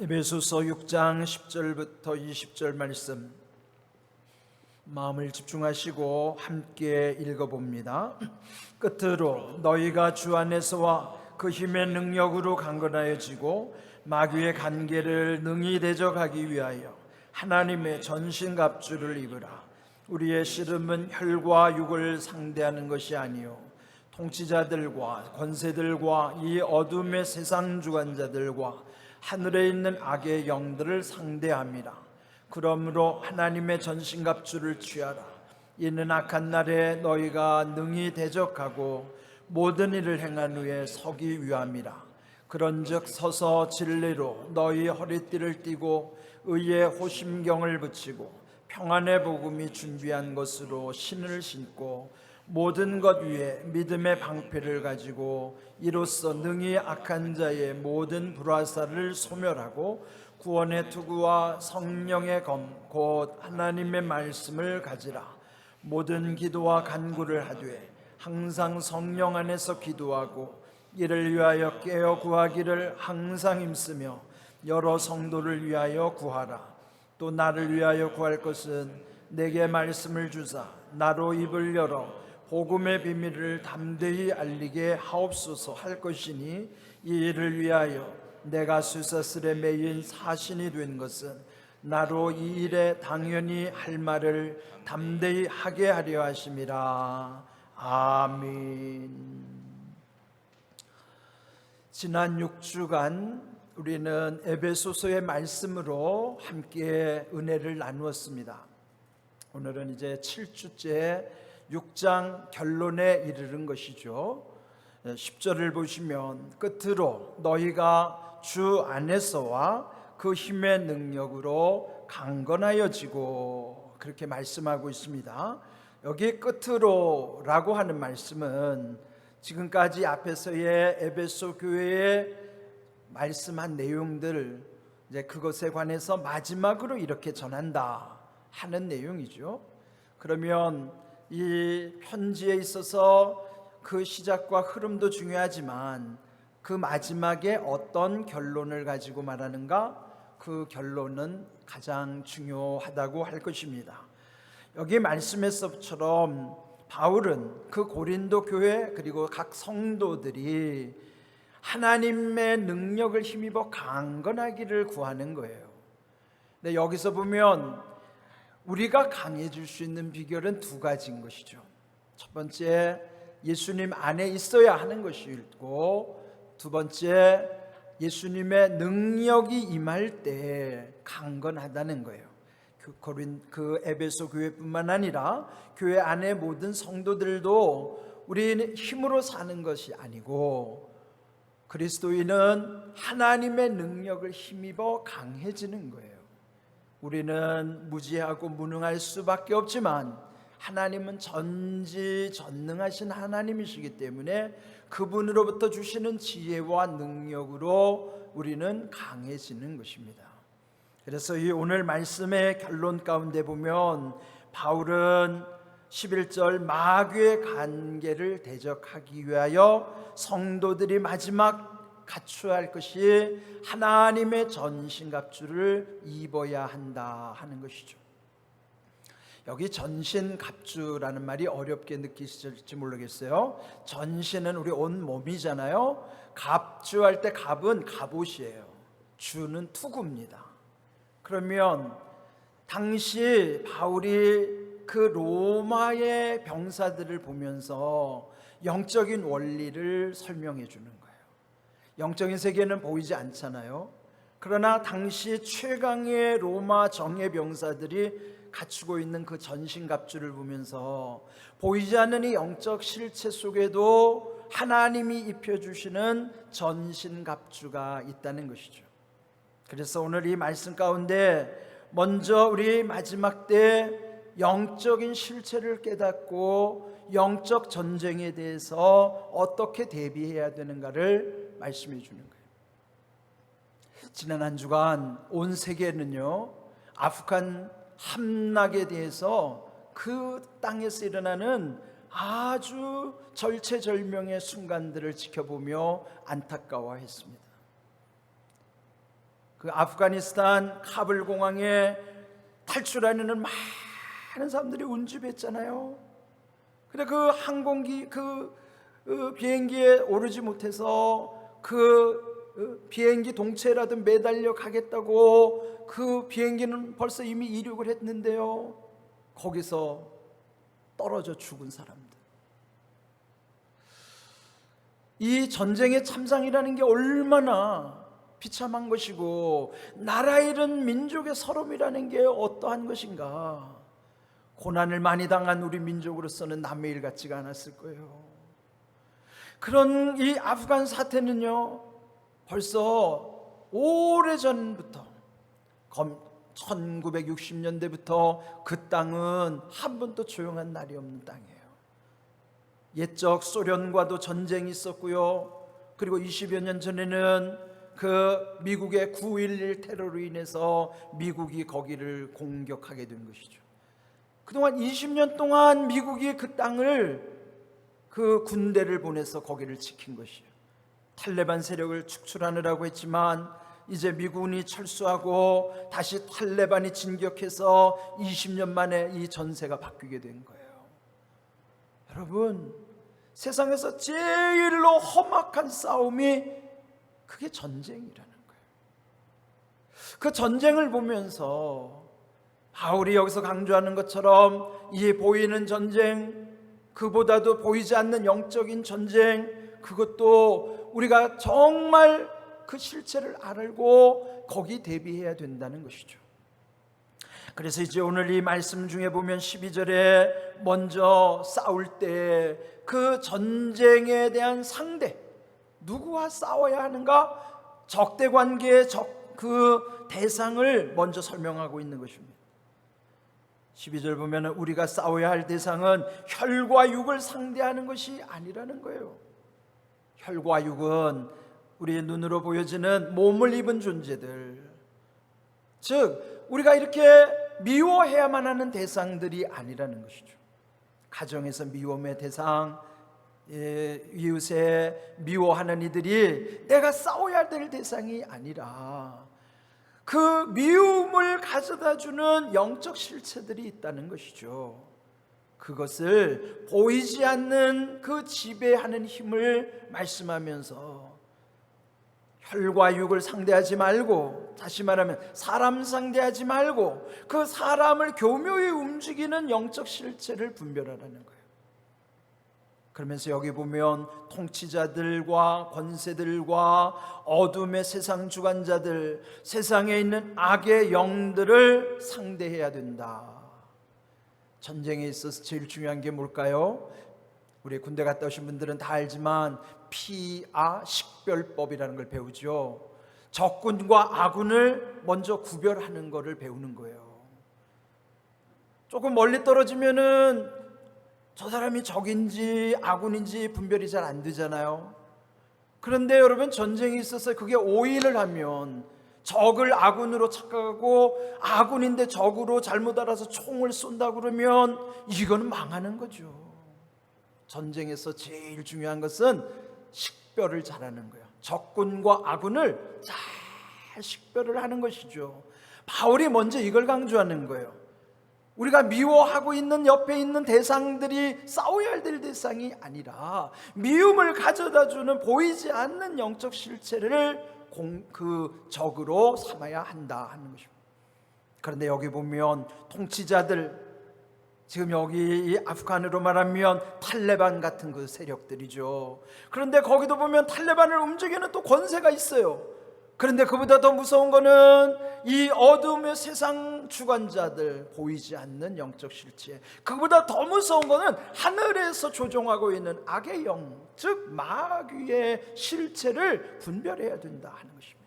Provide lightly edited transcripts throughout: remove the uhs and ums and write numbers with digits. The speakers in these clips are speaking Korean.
에베소서 6장 10절부터 20절 말씀 마음을 집중하시고 함께 읽어봅니다. 끝으로 너희가 주 안에서와 그 힘의 능력으로 강건하여지고 마귀의 간계를 능히 대적하기 위하여 하나님의 전신갑주를 입으라. 우리의 씨름은 혈과 육을 상대하는 것이 아니요 통치자들과 권세들과 이 어둠의 세상 주관자들과 하늘에 있는 악의 영들을 상대함이라. 그러므로 하나님의 전신갑주를 취하라. 이는 악한 날에 너희가 능히 대적하고 모든 일을 행한 후에 서기 위함이라. 그런즉 서서 진리로 너희 허리띠를 띠고 의의 호심경을 붙이고 평안의 복음이 준비한 것으로 신을 신고 모든 것 위에 믿음의 방패를 가지고 이로써 능히 악한 자의 모든 불화살을 소멸하고 구원의 투구와 성령의 검 곧 하나님의 말씀을 가지라. 모든 기도와 간구를 하되 항상 성령 안에서 기도하고 이를 위하여 깨어 구하기를 항상 힘쓰며 여러 성도를 위하여 구하라. 또 나를 위하여 구할 것은 내게 말씀을 주사 나로 입을 열어 복음의 비밀을 담대히 알리게 하옵소서 할 것이니 이 일을 위하여 내가 쇠사슬에 매인 사신이 된 것은 나로 이 일에 당연히 할 말을 담대히 하게 하려 하심이라. 아멘. 지난 6주간 우리는 에베소서의 말씀으로 함께 은혜를 나누었습니다. 오늘은 이제 7주째 6장 결론에 이르는 것이죠. 10절을 보시면 끝으로 너희가 주 안에서와 그 힘의 능력으로 강건하여지고 그렇게 말씀하고 있습니다. 여기 끝으로라고 하는 말씀은 지금까지 앞에서의 에베소 교회에 말씀한 내용들 이제 그것에 관해서 마지막으로 이렇게 전한다 하는 내용이죠. 그러면 이 편지에 있어서 그 시작과 흐름도 중요하지만 그 마지막에 어떤 결론을 가지고 말하는가? 그 결론은 가장 중요하다고 할 것입니다. 여기 말씀에서처럼 바울은 그 고린도 교회 그리고 각 성도들이 하나님의 능력을 힘입어 강건하기를 구하는 거예요. 근데 여기서 보면 우리가 강해질 수 있는 비결은 두 가지인 것이죠. 첫 번째, 예수님 안에 있어야 하는 것이고, 두 번째, 예수님의 능력이 임할 때 강건하다는 거예요. 그 에베소 교회뿐만 아니라 교회 안의 모든 성도들도 우리는 힘으로 사는 것이 아니고 그리스도인은 하나님의 능력을 힘입어 강해지는 거예요. 우리는 무지하고 무능할 수밖에 없지만 하나님은 전지전능하신 하나님이시기 때문에 그분으로부터 주시는 지혜와 능력으로 우리는 강해지는 것입니다. 그래서 이 오늘 말씀의 결론 가운데 보면 바울은 11절 마귀의 관계를 대적하기 위하여 성도들이 마지막 갖춰야 할 것이 하나님의 전신갑주를 입어야 한다 하는 것이죠. 여기 전신갑주라는 말이 어렵게 느끼실지 모르겠어요. 전신은 우리 온 몸이잖아요. 갑주할 때 갑은 갑옷이에요. 주는 투구입니다. 그러면 당시 바울이 그 로마의 병사들을 보면서 영적인 원리를 설명해 주는 거예요. 영적인 세계는 보이지 않잖아요. 그러나 당시 최강의 로마 정예 병사들이 갖추고 있는 그 전신갑주를 보면서 보이지 않는 이 영적 실체 속에도 하나님이 입혀주시는 전신갑주가 있다는 것이죠. 그래서 오늘 이 말씀 가운데 먼저 우리 마지막 때 영적인 실체를 깨닫고 영적 전쟁에 대해서 어떻게 대비해야 되는가를 말씀해 주는 거예요. 지난 한 주간 온 세계는요 아프간 함락에 대해서 그 땅에서 일어나는 아주 절체절명의 순간들을 지켜보며 안타까워했습니다. 그 아프가니스탄 카불 공항에 탈출하려는 많은 사람들이 운집했잖아요. 근데 그 항공기 비행기에 오르지 못해서 비행기 동체라도 매달려 가겠다고 그 비행기는 벌써 이미 이륙을 했는데요, 거기서 떨어져 죽은 사람들. 이 전쟁의 참상이라는 게 얼마나 비참한 것이고, 나라 잃은 민족의 서름이라는 게 어떠한 것인가. 고난을 많이 당한 우리 민족으로서는 남의 일 같지가 않았을 거예요. 그런 이 아프간 사태는요, 벌써 오래전부터 1960년대부터 그 땅은 한 번도 조용한 날이 없는 땅이에요. 옛적 소련과도 전쟁이 있었고요, 그리고 20여 년 전에는 그 미국의 9.11 테러로 인해서 미국이 거기를 공격하게 된 것이죠. 그동안 20년 동안 미국이 그 땅을, 그 군대를 보내서 거기를 지킨 것이에요. 탈레반 세력을 축출하느라고 했지만 이제 미군이 철수하고 다시 탈레반이 진격해서 20년 만에 이 전세가 바뀌게 된 거예요. 여러분, 세상에서 제일로 험악한 싸움이 그게 전쟁이라는 거예요. 그 전쟁을 보면서 바울이 여기서 강조하는 것처럼 이 보이는 전쟁, 그보다도 보이지 않는 영적인 전쟁, 그것도 우리가 정말 그 실체를 알고 거기 대비해야 된다는 것이죠. 그래서 이제 오늘 이 말씀 중에 보면 12절에 먼저 싸울 때 그 전쟁에 대한 상대, 누구와 싸워야 하는가, 적대 관계의 그 대상을 먼저 설명하고 있는 것입니다. 12절 보면 우리가 싸워야 할 대상은 혈과 육을 상대하는 것이 아니라는 거예요. 혈과 육은 우리의 눈으로 보여지는 몸을 입은 존재들, 즉 우리가 이렇게 미워해야만 하는 대상들이 아니라는 것이죠. 가정에서 미움의 대상, 이웃에 미워하는 이들이 내가 싸워야 될 대상이 아니라 그 미움을 가져다주는 영적 실체들이 있다는 것이죠. 그것을 보이지 않는 그 지배하는 힘을 말씀하면서 혈과 육을 상대하지 말고, 다시 말하면 사람 상대하지 말고 그 사람을 교묘히 움직이는 영적 실체를 분별하라는 거예요. 그러면서 여기 보면 통치자들과 권세들과 어둠의 세상 주관자들, 세상에 있는 악의 영들을 상대해야 된다. 전쟁에 있어서 제일 중요한 게 뭘까요? 우리 군대 갔다 오신 분들은 다 알지만 피아 식별법이라는 걸 배우죠. 적군과 아군을 먼저 구별하는 것을 배우는 거예요. 조금 멀리 떨어지면은 저 사람이 적인지 아군인지 분별이 잘 안 되잖아요. 그런데 여러분, 전쟁이 있어서 그게 오인을 하면 적을 아군으로 착각하고 아군인데 적으로 잘못 알아서 총을 쏜다 그러면 이건 망하는 거죠. 전쟁에서 제일 중요한 것은 식별을 잘하는 거예요. 적군과 아군을 잘 식별을 하는 것이죠. 바울이 먼저 이걸 강조하는 거예요. 우리가 미워하고 있는 옆에 있는 대상들이 싸워야 될 대상이 아니라 미움을 가져다주는 보이지 않는 영적 실체를 그 적으로 삼아야 한다 하는 것입니다. 그런데 여기 보면 통치자들, 지금 여기 이 아프간으로 말하면 탈레반 같은 그 세력들이죠. 그런데 거기도 보면 탈레반을 움직이는 또 권세가 있어요. 그런데 그보다 더 무서운 거는 이 어둠의 세상 주관자들, 보이지 않는 영적 실체, 그보다 더 무서운 거는 하늘에서 조종하고 있는 악의 영, 즉 마귀의 실체를 분별해야 된다 하는 것입니다.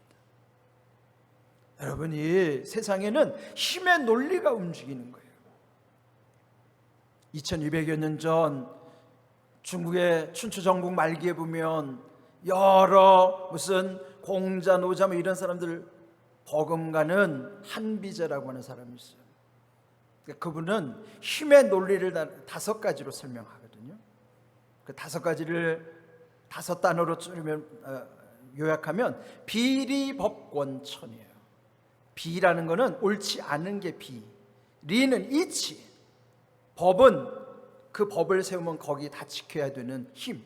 여러분, 이 세상에는 힘의 논리가 움직이는 거예요. 2200여 년 전 중국의 춘추 전국 말기에 보면 여러 무슨 공자, 노자 뭐 이런 사람들 버금가는 한비제라고 하는 사람이 있어요. 그분은 힘의 논리를 5가지로 설명하거든요. 그 5가지를 5단어로 요약하면 비리법권천이에요. 비라는 거는 옳지 않은 게 비, 리는 이치, 법은 그 법을 세우면 거기 다 지켜야 되는 힘.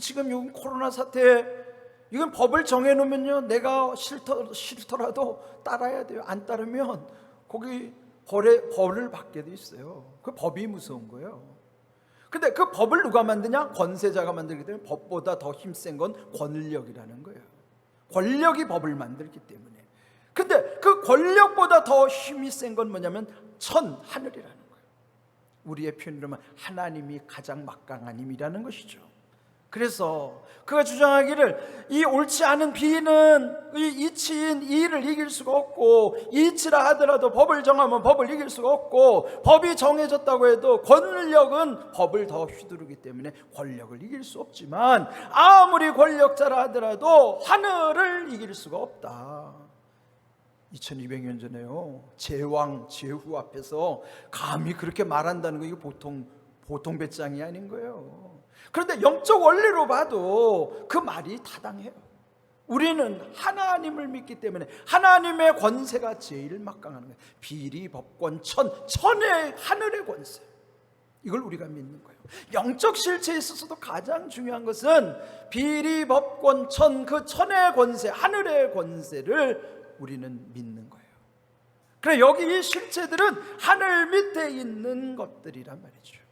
지금 이 코로나 사태, 이건 법을 정해놓으면요, 내가 싫더라도 따라야 돼요. 안 따르면 거기 벌을 받게 돼 있어요. 그 법이 무서운 거예요. 근데 그 법을 누가 만드냐? 권세자가 만들기 때문에. 법보다 더 힘센 건 권력이라는 거예요. 권력이 법을 만들기 때문에. 근데 그 권력보다 더 힘이 센 건 뭐냐면 하늘이라는 거예요. 우리의 표현으로 하면 하나님이 가장 막강한 힘이라는 것이죠. 그래서 그가 주장하기를 이 옳지 않은 비는 이 이치인 이를 이길 수가 없고, 이치라 하더라도 법을 정하면 법을 이길 수가 없고, 법이 정해졌다고 해도 권력은 법을 더 휘두르기 때문에 권력을 이길 수 없지만, 아무리 권력자라 하더라도 하늘을 이길 수가 없다. 2200년 전에요, 제왕 제후 앞에서 감히 그렇게 말한다는 거, 이거 보통 배짱이 아닌 거예요. 그런데 영적 원리로 봐도 그 말이 타당해요. 우리는 하나님을 믿기 때문에 하나님의 권세가 제일 막강한 거예요. 비리, 법권, 천의 하늘의 권세, 이걸 우리가 믿는 거예요. 영적 실체에 있어서도 가장 중요한 것은 비리, 법권, 그 천의 권세, 하늘의 권세를 우리는 믿는 거예요. 그래, 여기 이 실체들은 하늘 밑에 있는 것들이란 말이죠.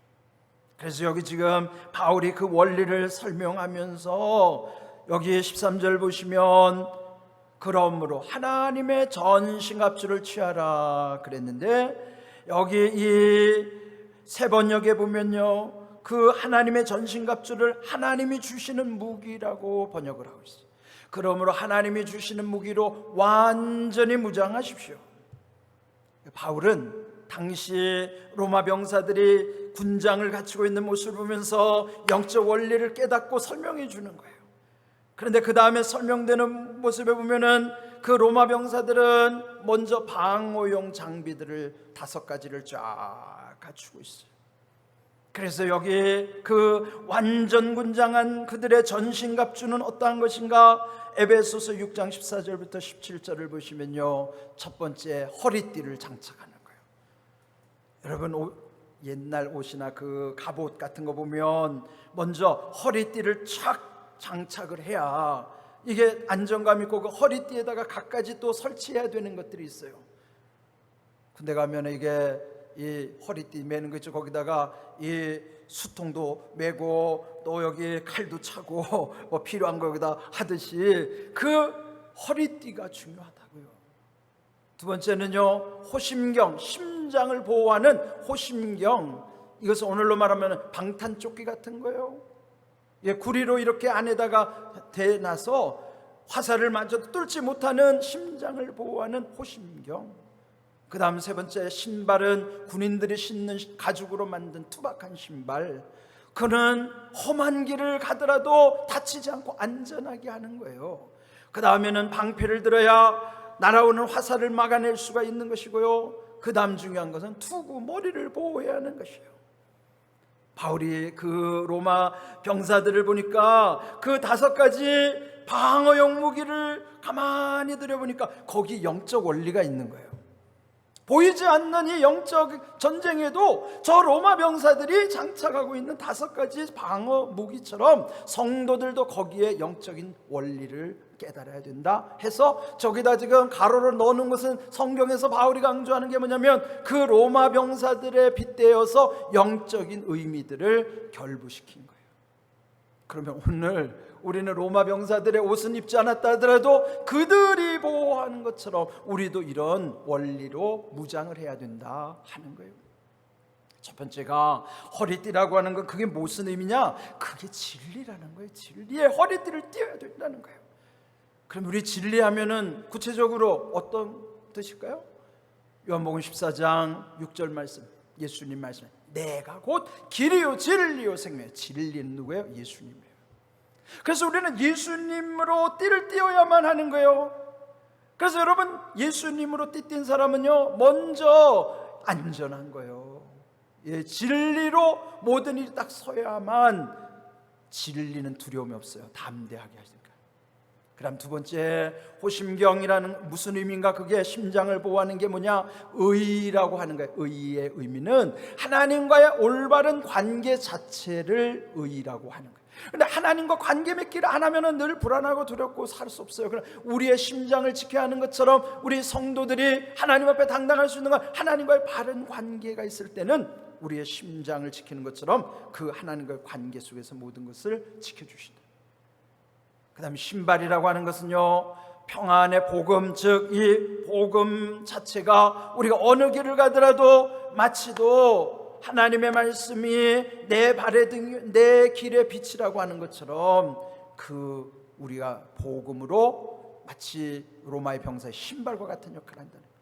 그래서 여기 지금 바울이 그 원리를 설명하면서 여기 13절 보시면, 그러므로 하나님의 전신갑주를 취하라 그랬는데, 여기 이 세 번역에 보면요, 그 하나님의 전신갑주를 하나님이 주시는 무기라고 번역을 하고 있어요. 그러므로 하나님이 주시는 무기로 완전히 무장하십시오. 바울은 당시 로마 병사들이 군장을 갖추고 있는 모습을 보면서 영적 원리를 깨닫고 설명해 주는 거예요. 그런데 그 다음에 설명되는 모습에 보면은 그 로마 병사들은 먼저 방어용 장비들을 5가지를 쫙 갖추고 있어요. 그래서 여기 그 완전 군장한 그들의 전신갑주는 어떠한 것인가? 에베소서 6장 14절부터 17절을 보시면요, 첫 번째 허리띠를 장착하는 거예요. 여러분, 옛날 옷이나 그 갑옷 같은 거 보면 먼저 허리띠를 착 장착을 해야 이게 안정감 있고, 그 허리띠에다가 갖가지 또 설치해야 되는 것들이 있어요. 군대 가면 이게 이 허리띠 매는 거 있죠. 거기다가 이 수통도 매고 또 여기 칼도 차고 뭐 필요한 거 여기다 하듯이 그 허리띠가 중요하다고요. 두 번째는요, 호심경, 심장을 보호하는 호심경. 이것은 오늘로 말하면 방탄조끼 같은 거예요. 구리로 이렇게 안에다가 대놔서 화살을 맞아도 뚫지 못하는 심장을 보호하는 호심경. 그 다음 세 번째, 신발은 군인들이 신는 가죽으로 만든 투박한 신발. 그는 험한 길을 가더라도 다치지 않고 안전하게 하는 거예요. 그 다음에는 방패를 들어야 날아오는 화살을 막아낼 수가 있는 것이고요. 그 다음 중요한 것은 투구, 머리를 보호해야 하는 것이에요. 바울이 그 로마 병사들을 보니까 그 5가지 방어용 무기를 가만히 들여보니까 거기 영적 원리가 있는 거예요. 보이지 않는 이 영적 전쟁에도 저 로마 병사들이 장착하고 있는 5가지 방어 무기처럼 성도들도 거기에 영적인 원리를 깨달아야 된다 해서, 저기다 지금 가로로 넣는 것은 성경에서 바울이 강조하는 게 뭐냐면 그 로마 병사들에 빗대어서 영적인 의미들을 결부시킨 거예요. 그러면 오늘 우리는 로마 병사들의 옷은 입지 않았다 하더라도 그들이 보호하는 것처럼 우리도 이런 원리로 무장을 해야 된다 하는 거예요. 첫 번째가 허리띠라고 하는 건 그게 무슨 의미냐? 그게 진리라는 거예요. 진리의 허리띠를 띄어야 된다는 거예요. 그럼 우리 진리하면은 구체적으로 어떤 뜻일까요? 요한복음 14장 6절 말씀, 예수님 말씀, 내가 곧 길이요 진리요 생명이에요. 진리는 누구예요? 예수님이에요. 그래서 우리는 예수님으로 띠를 띄어야만 하는 거예요. 그래서 여러분, 예수님으로 띠 사람은요, 먼저 안전한 거예요. 진리로 모든 일이 딱 서야만 진리는 두려움이 없어요. 담대하게 하니까. 그다음 두 번째, 호심경이라는 무슨 의미인가? 그게 심장을 보호하는 게 뭐냐? 의라고 하는 거예요. 의의 의미는 하나님과의 올바른 관계 자체를 의라고 하는 거예요. 근데 하나님과 관계 맺기를 안 하면은 늘 불안하고 두렵고 살 수 없어요. 그럼 우리의 심장을 지켜야 하는 것처럼 우리 성도들이 하나님 앞에 당당할 수 있는 건 하나님과의 바른 관계가 있을 때는 우리의 심장을 지키는 것처럼 그 하나님과의 관계 속에서 모든 것을 지켜주신다. 그 다음에 신발이라고 하는 것은요, 평안의 복음, 즉 이 복음 자체가 우리가 어느 길을 가더라도 마치도 하나님의 말씀이 내 발의 등, 내 길의 빛이라고 하는 것처럼 그 우리가 복음으로 마치 로마의 병사의 신발과 같은 역할을 한다는 거예요.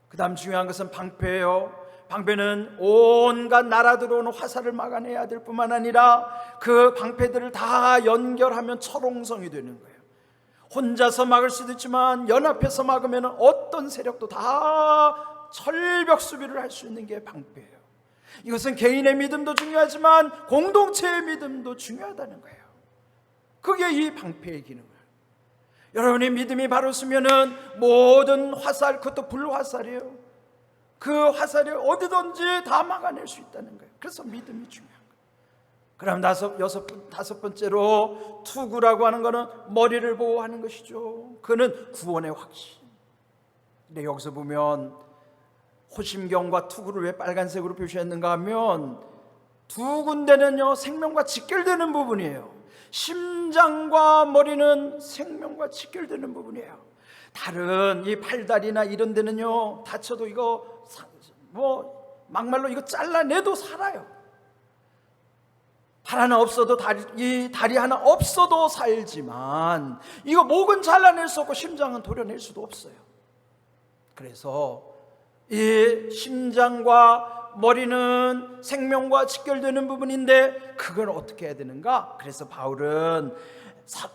그 다음 중요한 것은 방패예요. 방패는 온갖 날아 들어오는 화살을 막아내야 될 뿐만 아니라 그 방패들을 다 연결하면 철옹성이 되는 거예요. 혼자서 막을 수도 있지만 연합해서 막으면 어떤 세력도 다 철벽 수비를 할 수 있는 게 방패예요. 이것은 개인의 믿음도 중요하지만 공동체의 믿음도 중요하다는 거예요. 그게 이 방패의 기능이에요. 여러분의 믿음이 바로 서면은 모든 화살, 그것도 불화살이에요. 그 화살이 어디든지 다 막아낼 수 있다는 거예요. 그래서 믿음이 중요한 거예요. 그럼 다섯 번째로 투구라고 하는 것은 머리를 보호하는 것이죠. 그는 구원의 확신. 근데 여기서 보면 호심경과 투구를 왜 빨간색으로 표시했는가 하면 두 군데는요 생명과 직결되는 부분이에요. 심장과 머리는 생명과 직결되는 부분이에요. 다른 이 팔다리나 이런 데는요 다쳐도 이거 뭐 막말로 이거 잘라내도 살아요. 팔 하나 없어도 이 다리 하나 없어도 살지만 이거 목은 잘라낼 수 없고 심장은 도려낼 수도 없어요. 그래서 이 심장과 머리는 생명과 직결되는 부분인데 그걸 어떻게 해야 되는가? 그래서 바울은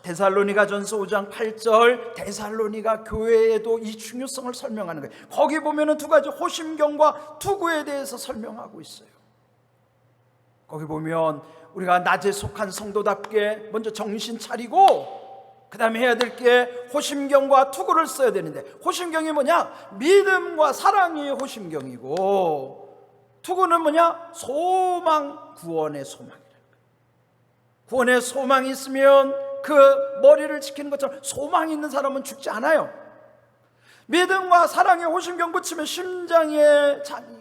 데살로니가전서 5장 8절 데살로니가 교회에도 이 중요성을 설명하는 거예요. 거기 보면은 두 가지 호심경과 투구에 대해서 설명하고 있어요. 거기 보면 우리가 낮에 속한 성도답게 먼저 정신 차리고 그 다음에 해야 될 게 호심경과 투구를 써야 되는데, 호심경이 뭐냐? 믿음과 사랑이 호심경이고 투구는 뭐냐? 소망, 구원의 소망이라는 거예요. 구원의 소망이 있으면 그 머리를 지키는 것처럼 소망이 있는 사람은 죽지 않아요. 믿음과 사랑의 호심경 붙이면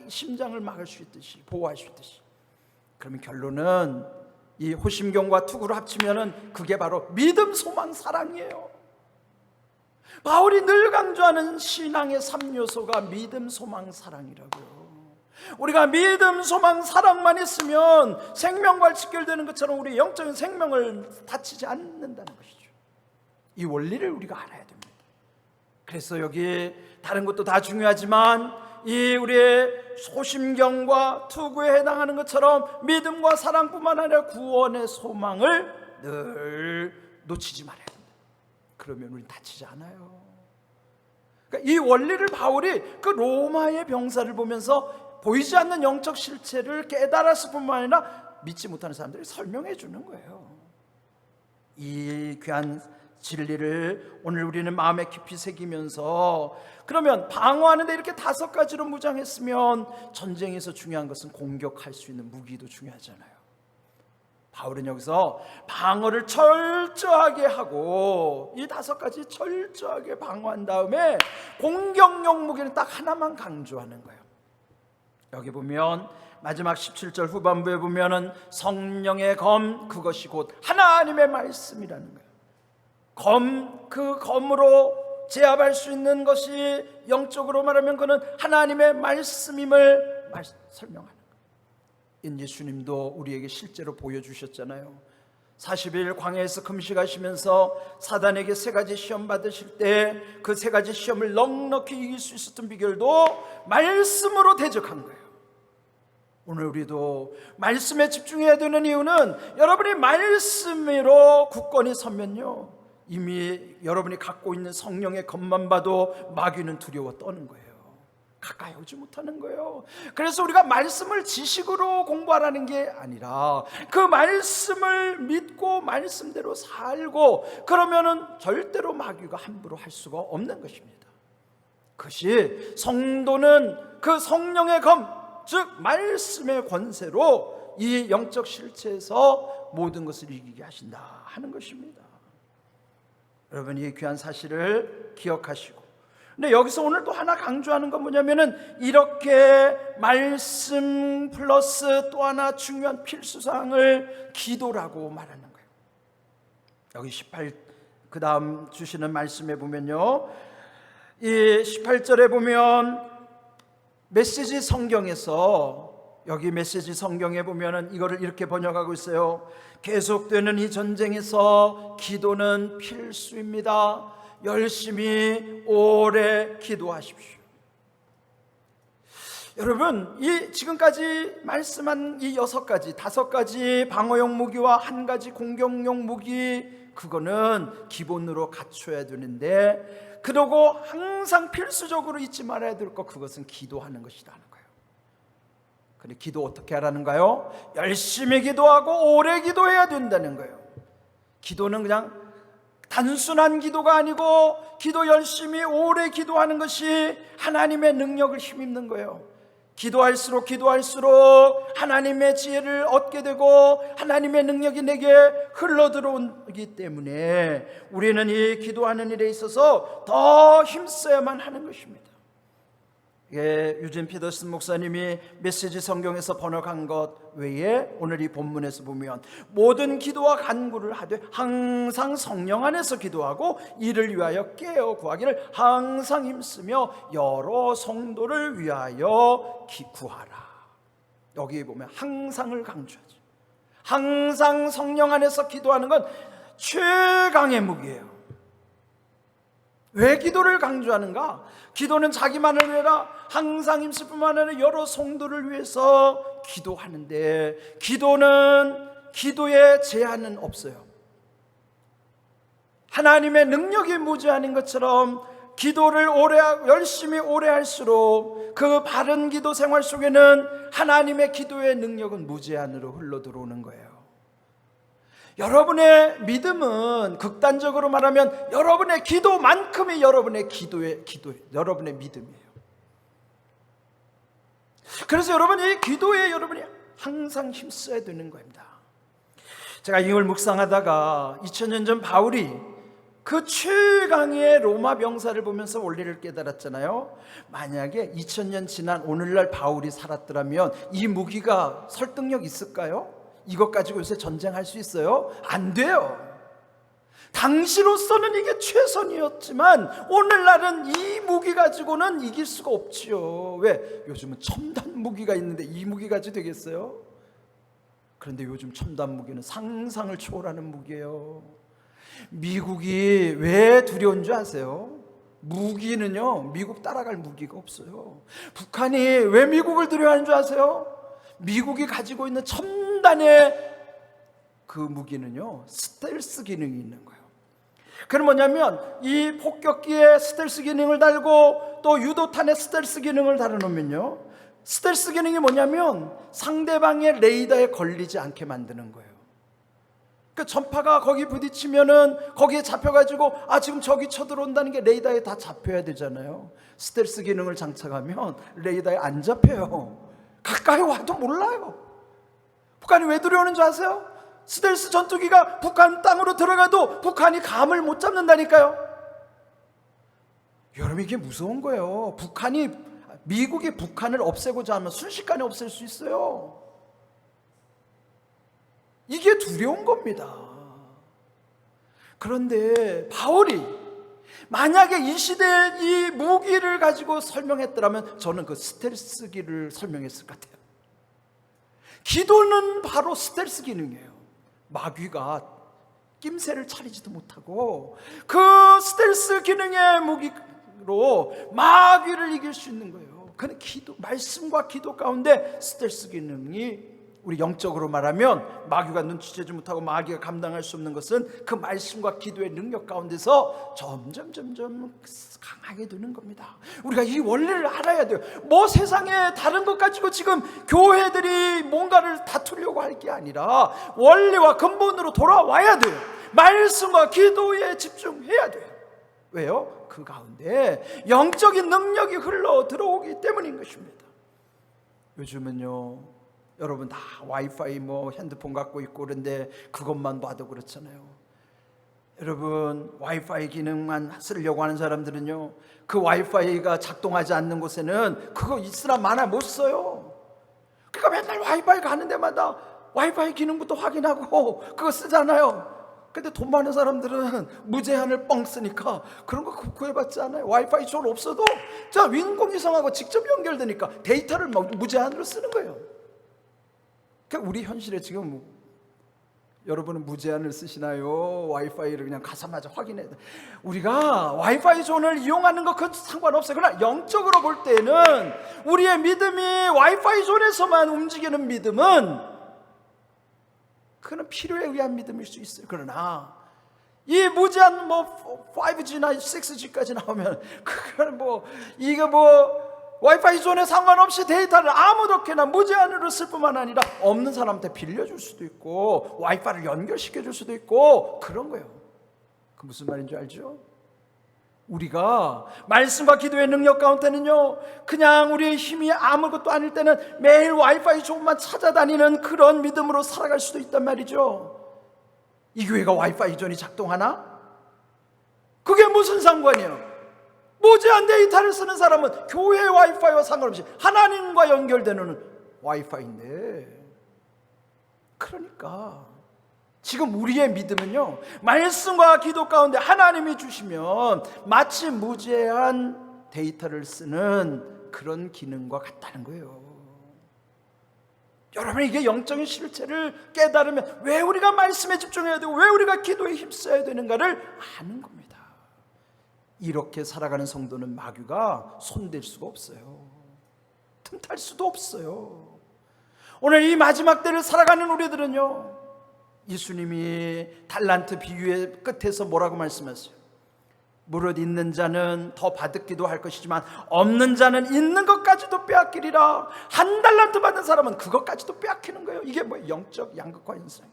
심장을 막을 수 있듯이 보호할 수 있듯이. 그러면 결론은 이 호심경과 투구를 합치면은 그게 바로 믿음, 소망, 사랑이에요. 바울이 늘 강조하는 신앙의 3요소가 믿음, 소망, 사랑이라고요. 우리가 믿음, 소망, 사랑만 있으면 생명과 직결되는 것처럼 우리 영적인 생명을 다치지 않는다는 것이죠. 이 원리를 우리가 알아야 됩니다. 그래서 여기 다른 것도 다 중요하지만 이 우리의 호심경과 투구에 해당하는 것처럼 믿음과 사랑뿐만 아니라 구원의 소망을 늘 놓치지 말아야 됩니다. 그러면 우리는 다치지 않아요. 그러니까 이 원리를 바울이 그 로마의 병사를 보면서 보이지 않는 영적 실체를 깨달았을 뿐만 아니라 믿지 못하는 사람들이 설명해 주는 거예요. 이 귀한 진리를 오늘 우리는 마음에 깊이 새기면서, 그러면 방어하는데 이렇게 5가지로 무장했으면 전쟁에서 중요한 것은 공격할 수 있는 무기도 중요하잖아요. 바울은 여기서 방어를 철저하게 하고 이 5가지 철저하게 방어한 다음에 공격용 무기는 딱 하나만 강조하는 거예요. 여기 보면 마지막 17절 후반부에 보면은 성령의 검, 그것이 곧 하나님의 말씀이라는 거예요. 그 검으로 제압할 수 있는 것이 영적으로 말하면 그는 하나님의 말씀임을 설명하는 거예요. 예수님도 우리에게 실제로 보여주셨잖아요. 40일 광야에서 금식하시면서 사단에게 3가지 시험 받으실 때 그 3가지 시험을 넉넉히 이길 수 있었던 비결도 말씀으로 대적한 거예요. 오늘 우리도 말씀에 집중해야 되는 이유는 여러분이 말씀으로 굳건히 서면요 이미 여러분이 갖고 있는 성령의 검만 봐도 마귀는 두려워 떠는 거예요. 가까이 오지 못하는 거예요. 그래서 우리가 말씀을 지식으로 공부하라는 게 아니라 그 말씀을 믿고 말씀대로 살고, 그러면은 절대로 마귀가 함부로 할 수가 없는 것입니다. 그것이 성도는 그 성령의 검, 즉 말씀의 권세로 이 영적 실체에서 모든 것을 이기게 하신다 하는 것입니다. 여러분, 이 귀한 사실을 기억하시고, 근데 여기서 오늘 또 하나 강조하는 건 뭐냐면은, 이렇게 말씀 플러스 또 하나 중요한 필수사항을 기도라고 말하는 거예요. 여기 18, 그 다음 주시는 말씀에 보면요, 이 18절에 보면 메시지 성경에서, 여기 메시지 성경에 보면은 이거를 이렇게 번역하고 있어요. 계속되는 이 전쟁에서 기도는 필수입니다. 열심히 오래 기도하십시오. 여러분, 이 지금까지 말씀한 이 6가지, 5가지 방어용 무기와 1가지 공격용 무기, 그거는 기본으로 갖춰야 되는데, 그러고 항상 필수적으로 잊지 말아야 될 것, 그것은 기도하는 것이라는 거예요. 근데 기도 어떻게 하라는가요? 열심히 기도하고 오래 기도해야 된다는 거예요. 기도는 그냥 단순한 기도가 아니고, 기도 열심히 오래 기도하는 것이 하나님의 능력을 힘입는 거예요. 기도할수록 하나님의 지혜를 얻게 되고 하나님의 능력이 내게 흘러들어오기 때문에 우리는 이 기도하는 일에 있어서 더 힘써야만 하는 것입니다. 유진 피더슨 목사님이 메시지 성경에서 번역한 것 외에 오늘 이 본문에서 보면, 모든 기도와 간구를 하되 항상 성령 안에서 기도하고 이를 위하여 깨어 구하기를 항상 힘쓰며 여러 성도를 위하여 구하라. 여기 보면 항상을 강조하죠. 항상 성령 안에서 기도하는 건 최강의 무기예요. 왜 기도를 강조하는가? 기도는 자기만을 위해라 항상 힘쓸 뿐만 아니라 여러 성도를 위해서 기도하는데, 기도는, 기도에 제한은 없어요. 하나님의 능력이 무제한인 것처럼 기도를 열심히 오래 할수록 그 바른 기도 생활 속에는 하나님의 기도의 능력은 무제한으로 흘러 들어오는 거예요. 여러분의 믿음은, 극단적으로 말하면 여러분의 기도만큼이 여러분의 여러분의 믿음이에요. 그래서 여러분이 기도에 여러분이 항상 힘써야 되는 겁니다. 제가 이걸 묵상하다가 2000년 전 바울이 그 최강의 로마 병사를 보면서 원리를 깨달았잖아요. 만약에 2000년 지난 오늘날 바울이 살았더라면 이 무기가 설득력 있을까요? 이것 가지고 요새 전쟁할 수 있어요? 안 돼요. 당시로서는 이게 최선이었지만 오늘날은 이 무기 가지고는 이길 수가 없지요. 왜? 요즘은 첨단 무기가 있는데 이 무기 가지고 되겠어요? 그런데 요즘 첨단 무기는 상상을 초월하는 무기예요. 미국이 왜 두려운 줄 아세요? 무기는요, 미국 따라갈 무기가 없어요. 북한이 왜 미국을 두려워하는 줄 아세요? 미국이 가지고 있는 첨단의 그 무기는요, 스텔스 기능이 있는 거예요. 그건 뭐냐면 이 폭격기에 스텔스 기능을 달고 또 유도탄에 스텔스 기능을 달아놓으면요, 스텔스 기능이 뭐냐면 상대방의 레이더에 걸리지 않게 만드는 거예요. 그 전파가 거기 부딪히면은 거기에 잡혀가지고 지금 적이 쳐들어온다는 게 레이더에 다 잡혀야 되잖아요. 스텔스 기능을 장착하면 레이더에 안 잡혀요. 가까이 와도 몰라요. 북한이 왜 두려워하는 줄 아세요? 스텔스 전투기가 북한 땅으로 들어가도 북한이 감을 못 잡는다니까요. 여러분, 이게 무서운 거예요. 미국이 북한을 없애고자 하면 순식간에 없앨 수 있어요. 이게 두려운 겁니다. 그런데 바울이 만약에 이 시대에 이 무기를 가지고 설명했더라면 저는 그 스텔스기를 설명했을 것 같아요. 기도는 바로 스텔스 기능이에요. 마귀가 낌새를 차리지도 못하고 그 스텔스 기능의 무기로 마귀를 이길 수 있는 거예요. 그는 말씀과 기도 가운데 스텔스 기능이 우리 영적으로 말하면 마귀가 눈치채지 못하고 마귀가 감당할 수 없는 것은 그 말씀과 기도의 능력 가운데서 점점 강하게 되는 겁니다. 우리가 이 원리를 알아야 돼요. 뭐 세상에 다른 것 가지고 지금 교회들이 뭔가를 다투려고 할 게 아니라 원리와 근본으로 돌아와야 돼요. 말씀과 기도에 집중해야 돼요. 왜요? 그 가운데 영적인 능력이 흘러 들어오기 때문인 것입니다. 요즘은요, 여러분 다 와이파이 핸드폰 갖고 있고 그런데 그것만 봐도 그렇잖아요. 여러분 와이파이 기능만 쓰려고 하는 사람들은요, 그 와이파이가 작동하지 않는 곳에는 그거 있으나 마나 못 써요. 그러니까 맨날 와이파이 가는 데마다 와이파이 기능부터 확인하고 그거 쓰잖아요. 근데 돈 많은 사람들은 무제한을 뻥 쓰니까 그런 거 구해받지 않아요. 와이파이 존 없어도 자 인공위성하고 직접 연결되니까 데이터를 무제한으로 쓰는 거예요. 그러니까 우리 현실에 지금 여러분은 무제한을 쓰시나요? 와이파이를 그냥 가자마자 확인해야 돼. 우리가 와이파이 존을 이용하는 거 그건 상관없어요. 그러나 영적으로 볼 때는 우리의 믿음이 와이파이 존에서만 움직이는 믿음은 그는 필요에 의한 믿음일 수 있어요. 그러나 이 무제한 5G나 6G까지 나오면 그걸 이게 와이파이 존에 상관없이 데이터를 아무렇게나 무제한으로 쓸 뿐만 아니라 없는 사람한테 빌려줄 수도 있고 와이파이를 연결시켜줄 수도 있고 그런 거예요. 그 무슨 말인지 알죠? 우리가 말씀과 기도의 능력 가운데는요, 그냥 우리의 힘이 아무것도 아닐 때는 매일 와이파이 존만 찾아다니는 그런 믿음으로 살아갈 수도 있단 말이죠. 이 교회가 와이파이 존이 작동하나? 그게 무슨 상관이에요? 무제한 데이터를 쓰는 사람은 교회 와이파이와 상관없이 하나님과 연결되는 와이파이인데, 그러니까 지금 우리의 믿음은요, 말씀과 기도 가운데 하나님이 주시면 마치 무제한 데이터를 쓰는 그런 기능과 같다는 거예요. 여러분, 이게 영적인 실체를 깨달으면 왜 우리가 말씀에 집중해야 되고 왜 우리가 기도에 힘써야 되는가를 아는 겁니다. 이렇게 살아가는 성도는 마귀가 손댈 수가 없어요. 틈탈 수도 없어요. 오늘 이 마지막 때를 살아가는 우리들은요, 예수님이 달란트 비유의 끝에서 뭐라고 말씀하세요? 무릇 있는 자는 더 받기도 할 것이지만 없는 자는 있는 것까지도 빼앗기리라. 한 달란트 받은 사람은 그것까지도 빼앗기는 거예요. 이게 영적 양극화 현상.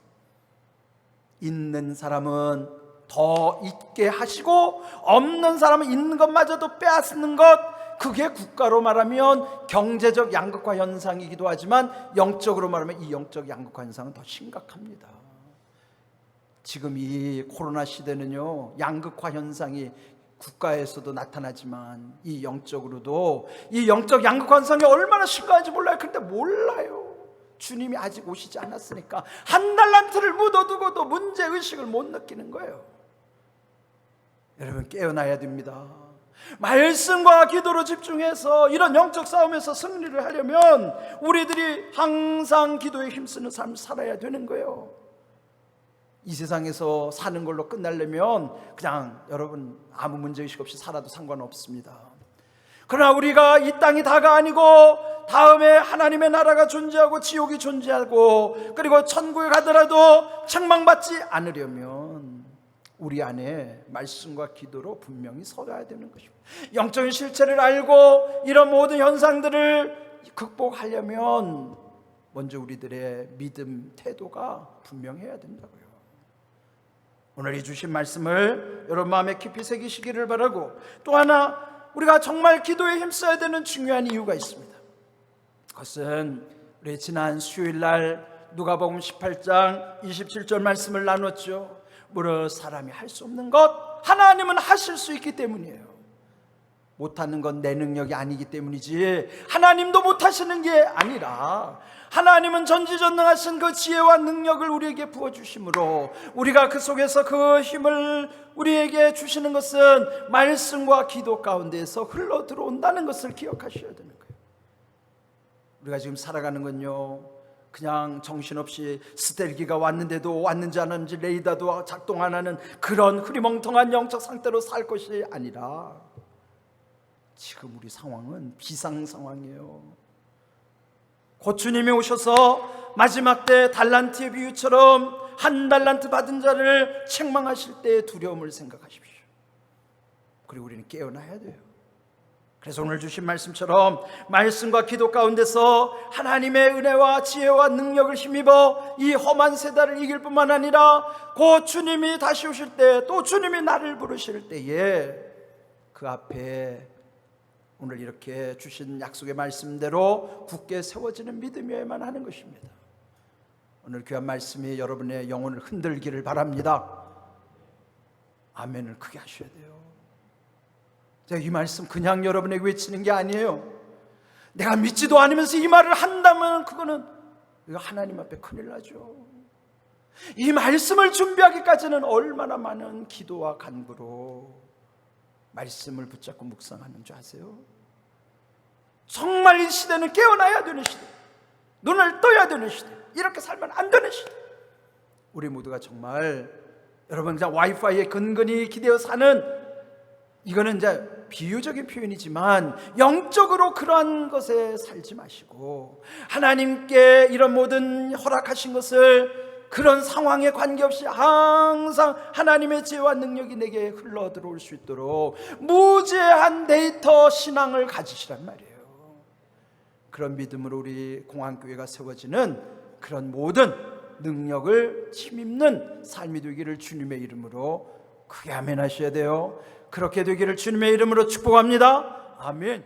있는 사람은 더 있게 하시고 없는 사람은 있는 것마저도 빼앗는 것, 그게 국가로 말하면 경제적 양극화 현상이기도 하지만 영적으로 말하면 이 영적 양극화 현상은 더 심각합니다. 지금 이 코로나 시대는요, 양극화 현상이 국가에서도 나타나지만 이 영적으로도 이 영적 양극화 현상이 얼마나 심각한지 몰라요. 그런데 몰라요. 주님이 아직 오시지 않았으니까 한 달란트를 묻어두고도 문제의식을 못 느끼는 거예요. 여러분, 깨어나야 됩니다. 말씀과 기도로 집중해서 이런 영적 싸움에서 승리를 하려면 우리들이 항상 기도에 힘쓰는 삶을 살아야 되는 거예요. 이 세상에서 사는 걸로 끝나려면 그냥 여러분 아무 문제의식 없이 살아도 상관없습니다. 그러나 우리가 이 땅이 다가 아니고 다음에 하나님의 나라가 존재하고 지옥이 존재하고 그리고 천국에 가더라도 책망받지 않으려면 우리 안에 말씀과 기도로 분명히 서야 되는 것입니다. 영적인 실체를 알고 이런 모든 현상들을 극복하려면 먼저 우리들의 믿음 태도가 분명해야 된다고요. 오늘 이 주신 말씀을 여러분 마음에 깊이 새기시기를 바라고, 또 하나 우리가 정말 기도에 힘써야 되는 중요한 이유가 있습니다. 그것은 우리 지난 수요일날 누가복음 18장 27절 말씀을 나눴죠. 무릇 사람이 할 수 없는 것 하나님은 하실 수 있기 때문이에요. 못하는 건 내 능력이 아니기 때문이지 하나님도 못하시는 게 아니라 하나님은 전지전능하신 그 지혜와 능력을 우리에게 부어주심으로 우리가 그 속에서 그 힘을 우리에게 주시는 것은 말씀과 기도 가운데에서 흘러 들어온다는 것을 기억하셔야 되는 거예요. 우리가 지금 살아가는 건요, 그냥 정신없이 스텔기가 왔는데도 왔는지 안 왔는지 레이더도 작동 안 하는 그런 흐리멍텅한 영적 상태로 살 것이 아니라 지금 우리 상황은 비상 상황이에요. 곧 주님이 오셔서 마지막 때 달란트의 비유처럼 한 달란트 받은 자를 책망하실 때의 두려움을 생각하십시오. 그리고 우리는 깨어나야 돼요. 그래서 오늘 주신 말씀처럼 말씀과 기도 가운데서 하나님의 은혜와 지혜와 능력을 힘입어 이 험한 세대를 이길 뿐만 아니라 곧 주님이 다시 오실 때, 또 주님이 나를 부르실 때에 그 앞에 오늘 이렇게 주신 약속의 말씀대로 굳게 세워지는 믿음이어야만 하는 것입니다. 오늘 귀한 말씀이 여러분의 영혼을 흔들기를 바랍니다. 아멘을 크게 하셔야 돼요. 제가 이 말씀 그냥 여러분에게 외치는 게 아니에요. 내가 믿지도 않으면서 이 말을 한다면 그거는 하나님 앞에 큰일 나죠. 이 말씀을 준비하기까지는 얼마나 많은 기도와 간구로 말씀을 붙잡고 묵상하는 줄 아세요? 정말 이 시대는 깨어나야 되는 시대, 눈을 떠야 되는 시대, 이렇게 살면 안 되는 시대. 우리 모두가 정말 여러분 그냥 와이파이에 근근히 기대어 사는, 이거는 이제 비유적인 표현이지만 영적으로 그러한 것에 살지 마시고 하나님께 이런 모든 허락하신 것을 그런 상황에 관계없이 항상 하나님의 지혜와 능력이 내게 흘러 들어올 수 있도록 무제한 데이터 신앙을 가지시란 말이에요. 그런 믿음으로 우리 공안교회가 세워지는 그런 모든 능력을 힘입는 삶이 되기를 주님의 이름으로 크게 아멘 하셔야 돼요. 그렇게 되기를 주님의 이름으로 축복합니다. 아멘.